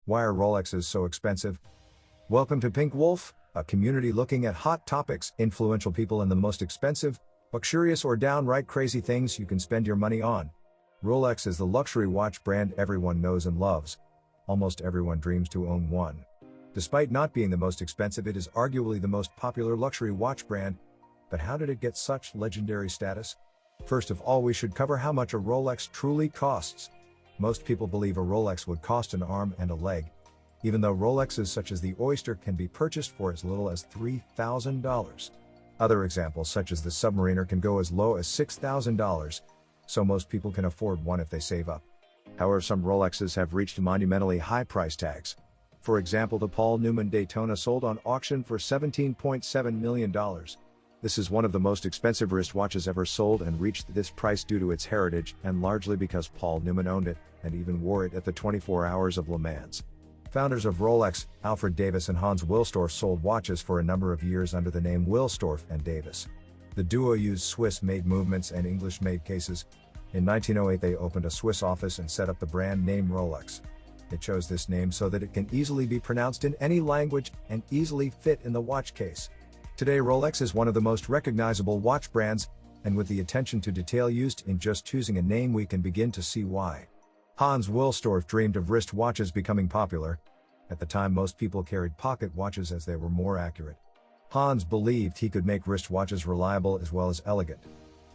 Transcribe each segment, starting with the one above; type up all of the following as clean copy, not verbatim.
Why are Rolexes so expensive? Welcome to Pink Wolf, a community looking at hot topics, influential people, and the most expensive, luxurious, or downright crazy things you can spend your money on. Rolex is the luxury watch brand everyone knows and loves. Almost everyone dreams to own one. Despite not being the most expensive, it is arguably the most popular luxury watch brand. But how did it get such legendary status? First of all, we should cover how much a Rolex truly costs. Most people believe a Rolex would cost an arm and a leg, even though Rolexes such as the Oyster can be purchased for as little as $3,000. Other examples such as the Submariner can go as low as $6,000, so most people can afford one if they save up. However, some Rolexes have reached monumentally high price tags. For example, the Paul Newman Daytona sold on auction for $17.7 million. This is one of the most expensive wristwatches ever sold and reached this price due to its heritage and largely because Paul Newman owned it and even wore it at the 24 Hours of Le Mans. Founders of Rolex, Alfred Davis and Hans Wilsdorf, sold watches for a number of years under the name Wilsdorf and Davis. The duo used Swiss-made movements and English-made cases. In 1908 they opened a Swiss office and set up the brand name Rolex. They chose this name so that it can easily be pronounced in any language and easily fit in the watch case. Today Rolex is one of the most recognizable watch brands, and with the attention to detail used in just choosing a name we can begin to see why. Hans Wilsdorf dreamed of wrist watches becoming popular. At the time most people carried pocket watches as they were more accurate. Hans believed he could make wrist watches reliable as well as elegant.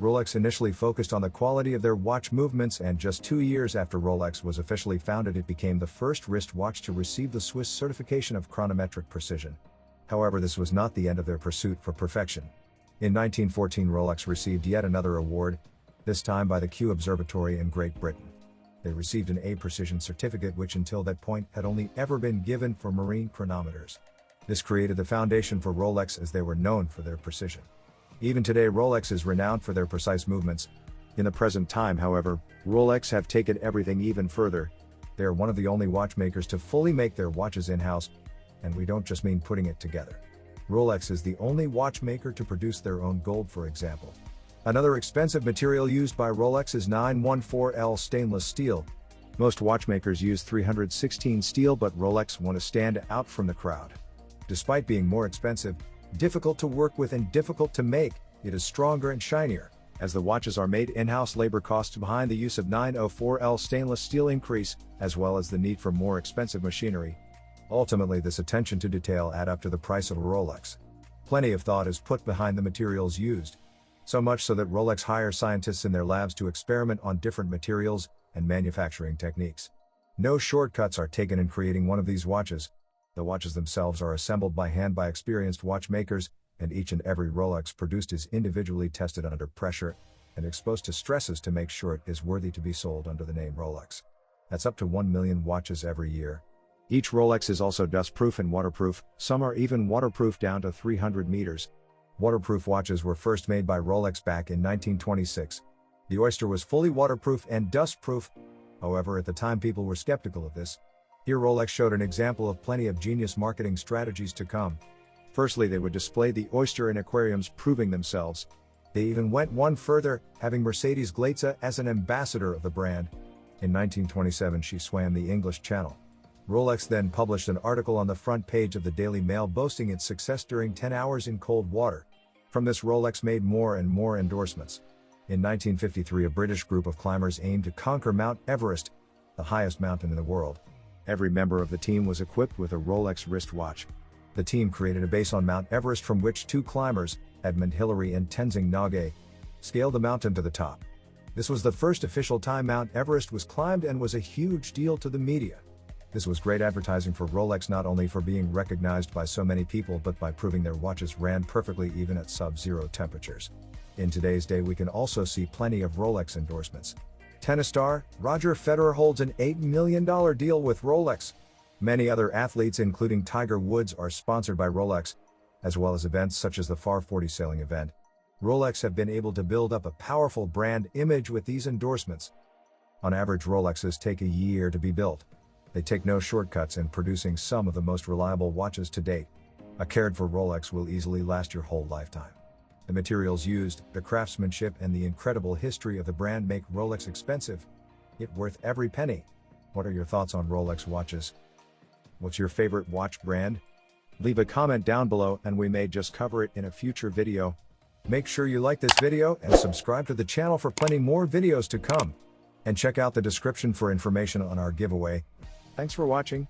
Rolex initially focused on the quality of their watch movements, and just 2 years after Rolex was officially founded it became the first wrist watch to receive the Swiss certification of chronometric precision. However, this was not the end of their pursuit for perfection. In 1914 Rolex received yet another award, this time by the Kew Observatory in Great Britain. They received an A Precision certificate, which until that point had only ever been given for marine chronometers. This created the foundation for Rolex, as they were known for their precision. Even today Rolex is renowned for their precise movements. In the present time, however, Rolex have taken everything even further. They are one of the only watchmakers to fully make their watches in-house. And we don't just mean putting it together. Rolex is the only watchmaker to produce their own gold, for example. Another expensive material used by Rolex is 914L stainless steel. Most watchmakers use 316 steel, but Rolex want to stand out from the crowd. Despite being more expensive, difficult to work with and difficult to make, it is stronger and shinier. As the watches are made in-house, labor costs behind the use of 904L stainless steel increase, as well as the need for more expensive machinery. Ultimately, this attention to detail add up to the price of a Rolex. Plenty of thought is put behind the materials used. So much so that Rolex hire scientists in their labs to experiment on different materials and manufacturing techniques. No shortcuts are taken in creating one of these watches. The watches themselves are assembled by hand by experienced watchmakers, and each and every Rolex produced is individually tested under pressure and exposed to stresses to make sure it is worthy to be sold under the name Rolex. That's up to 1 million watches every year. Each Rolex is also dust-proof and waterproof, some are even waterproof down to 300 meters. Waterproof watches were first made by Rolex back in 1926. The Oyster was fully waterproof and dust-proof. However, at the time people were skeptical of this. Here Rolex showed an example of plenty of genius marketing strategies to come. Firstly, they would display the Oyster in aquariums, proving themselves. They even went one further, having Mercedes Gleitze as an ambassador of the brand. In 1927 she swam the English Channel. Rolex then published an article on the front page of the Daily Mail boasting its success during 10 hours in cold water. From this Rolex made more and more endorsements. In 1953 a British group of climbers aimed to conquer Mount Everest, the highest mountain in the world. Every member of the team was equipped with a Rolex wristwatch. The team created a base on Mount Everest from which 2 climbers, Edmund Hillary and Tenzing Norgay, scaled the mountain to the top. This was the first official time Mount Everest was climbed and was a huge deal to the media. This was great advertising for Rolex, not only for being recognized by so many people but by proving their watches ran perfectly even at sub-zero temperatures. In today's day we can also see plenty of Rolex endorsements. Tennis star Roger Federer holds an $8 million deal with Rolex. Many other athletes including Tiger Woods are sponsored by Rolex, as well as events such as the Far 40 sailing event. Rolex have been able to build up a powerful brand image with these endorsements. On average Rolexes take a year to be built. They take no shortcuts in producing some of the most reliable watches to date. A cared for Rolex will easily last your whole lifetime. The materials used, the craftsmanship and the incredible history of the brand make Rolex expensive, yet worth every penny. What are your thoughts on Rolex watches? What's your favorite watch brand? Leave a comment down below and we may just cover it in a future video. Make sure you like this video and subscribe to the channel for plenty more videos to come. And check out the description for information on our giveaway. Thanks for watching.